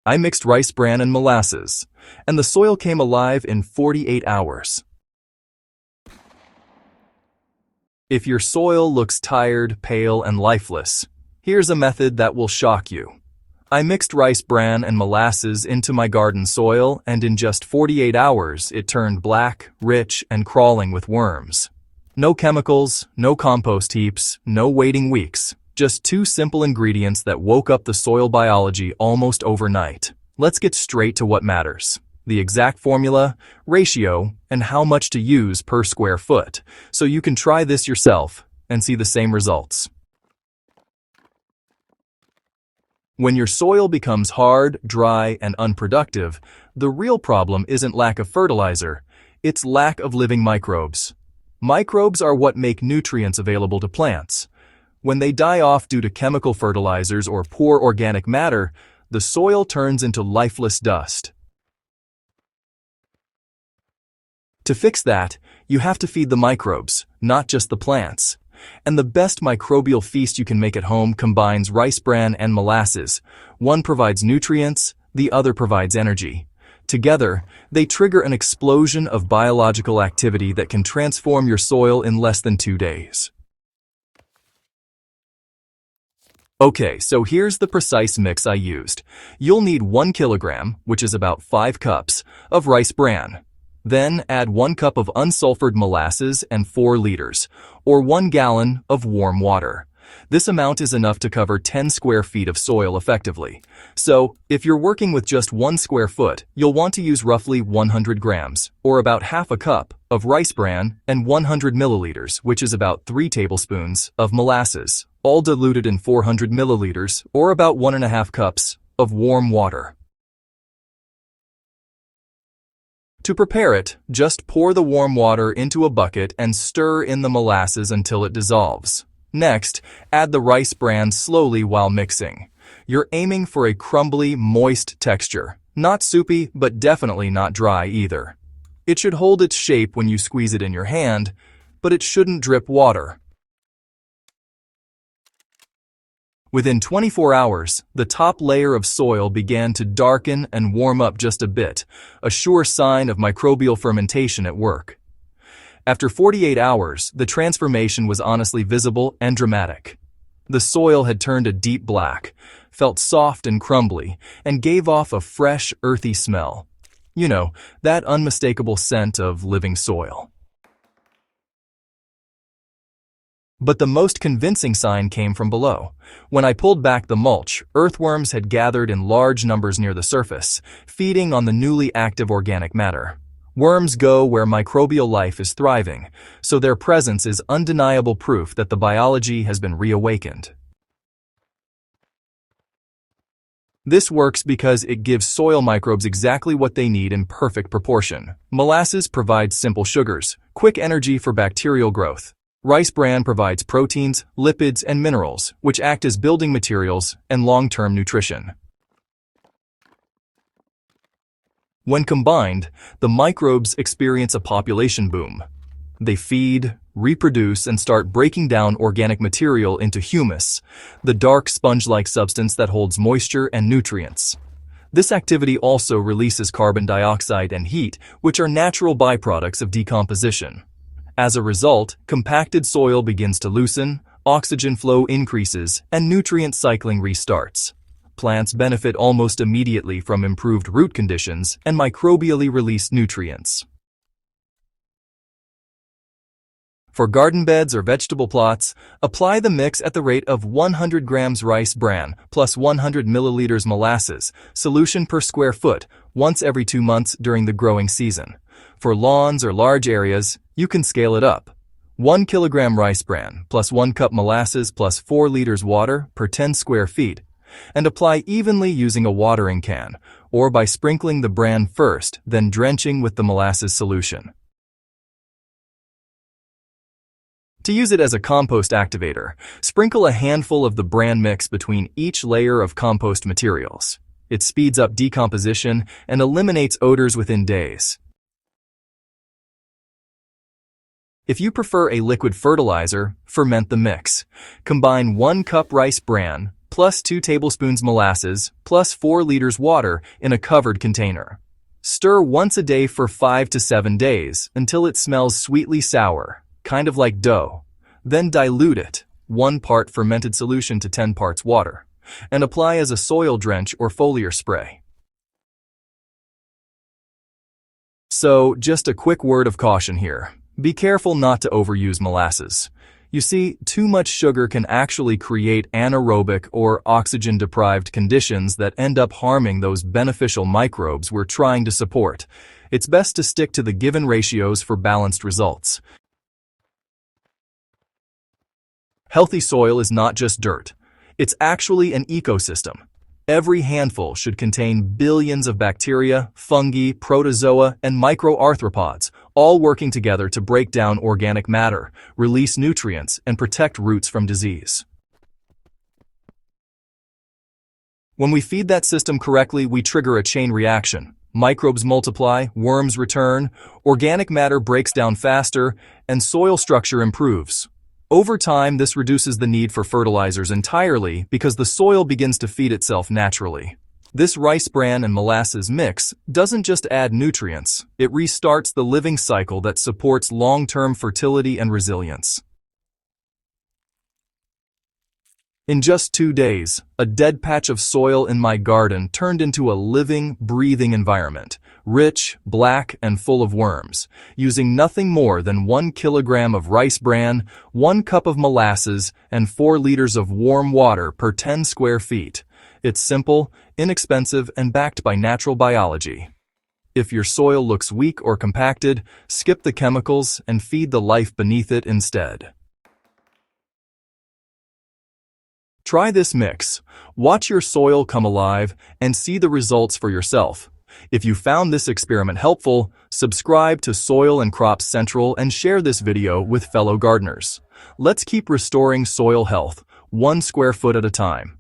I mixed rice bran and molasses, and the soil came alive in 48 hours. If your soil looks tired, pale, and lifeless, here's a method that will shock you. I mixed rice bran and molasses into my garden soil, and in just 48 hours it turned black, rich, and crawling with worms. No chemicals, no compost heaps, no waiting weeks. Just two simple ingredients that woke up the soil biology almost overnight. Let's get straight to what matters. The exact formula, ratio, and how much to use per square foot, so you can try this yourself and see the same results. When your soil becomes hard, dry, and unproductive, the real problem isn't lack of fertilizer, it's lack of living microbes. Microbes are what make nutrients available to plants. When they die off due to chemical fertilizers or poor organic matter, the soil turns into lifeless dust. To fix that, you have to feed the microbes, not just the plants. And the best microbial feast you can make at home combines rice bran and molasses. One provides nutrients, the other provides energy. Together, they trigger an explosion of biological activity that can transform your soil in less than 2 days. Okay, so here's the precise mix I used. You'll need 1 kilogram, which is about 5 cups, of rice bran. Then add 1 cup of unsulfured molasses and 4 liters, or 1 gallon, of warm water. This amount is enough to cover 10 square feet of soil effectively. So, if you're working with just 1 square foot, you'll want to use roughly 100 grams, or about half a cup, of rice bran and 100 milliliters, which is about 3 tablespoons, of molasses, all diluted in 400 milliliters, or about 1.5 cups, of warm water. To prepare it, just pour the warm water into a bucket and stir in the molasses until it dissolves. Next, add the rice bran slowly while mixing. You're aiming for a crumbly, moist texture. Not soupy, but definitely not dry either. It should hold its shape when you squeeze it in your hand, but it shouldn't drip water. Within 24 hours, the top layer of soil began to darken and warm up just a bit, a sure sign of microbial fermentation at work. After 48 hours, the transformation was honestly visible and dramatic. The soil had turned a deep black, felt soft and crumbly, and gave off a fresh, earthy smell. You know, that unmistakable scent of living soil. But the most convincing sign came from below. When I pulled back the mulch, earthworms had gathered in large numbers near the surface, feeding on the newly active organic matter. Worms go where microbial life is thriving, so their presence is undeniable proof that the biology has been reawakened. This works because it gives soil microbes exactly what they need in perfect proportion. Molasses provides simple sugars, quick energy for bacterial growth. Rice bran provides proteins, lipids, and minerals, which act as building materials and long-term nutrition. When combined, the microbes experience a population boom. They feed, reproduce, and start breaking down organic material into humus, the dark sponge-like substance that holds moisture and nutrients. This activity also releases carbon dioxide and heat, which are natural byproducts of decomposition. As a result, compacted soil begins to loosen, oxygen flow increases, and nutrient cycling restarts. Plants benefit almost immediately from improved root conditions and microbially released nutrients. For garden beds or vegetable plots, apply the mix at the rate of 100 grams rice bran plus 100 milliliters molasses, solution per square foot, once every 2 months during the growing season. For lawns or large areas, you can scale it up. 1 kilogram rice bran plus 1 cup molasses plus 4 liters water per 10 square feet, and apply evenly using a watering can, or by sprinkling the bran first, then drenching with the molasses solution. To use it as a compost activator, sprinkle a handful of the bran mix between each layer of compost materials. It speeds up decomposition and eliminates odors within days. If you prefer a liquid fertilizer, ferment the mix. Combine 1 cup rice bran, plus 2 tablespoons molasses, plus 4 liters water in a covered container. Stir once a day for 5 to 7 days until it smells sweetly sour, kind of like dough. Then dilute it, 1 part fermented solution to 10 parts water, and apply as a soil drench or foliar spray. So, just a quick word of caution here. Be careful not to overuse molasses. You see, too much sugar can actually create anaerobic or oxygen-deprived conditions that end up harming those beneficial microbes we're trying to support. It's best to stick to the given ratios for balanced results. Healthy soil is not just dirt. It's actually an ecosystem. Every handful should contain billions of bacteria, fungi, protozoa, and microarthropods, all working together to break down organic matter, release nutrients, and protect roots from disease. When we feed that system correctly, we trigger a chain reaction. Microbes multiply, worms return, organic matter breaks down faster, and soil structure improves. Over time, this reduces the need for fertilizers entirely because the soil begins to feed itself naturally. This rice bran and molasses mix doesn't just add nutrients, it restarts the living cycle that supports long-term fertility and resilience. In just 2 days, a dead patch of soil in my garden turned into a living, breathing environment, rich, black, and full of worms, using nothing more than 1 kilogram of rice bran, 1 cup of molasses, and 4 liters of warm water per 10 square feet. It's simple, inexpensive, and backed by natural biology. If your soil looks weak or compacted, skip the chemicals and feed the life beneath it instead. Try this mix. Watch your soil come alive and see the results for yourself. If you found this experiment helpful, subscribe to Soil and Crops Central and share this video with fellow gardeners. Let's keep restoring soil health, 1 square foot at a time.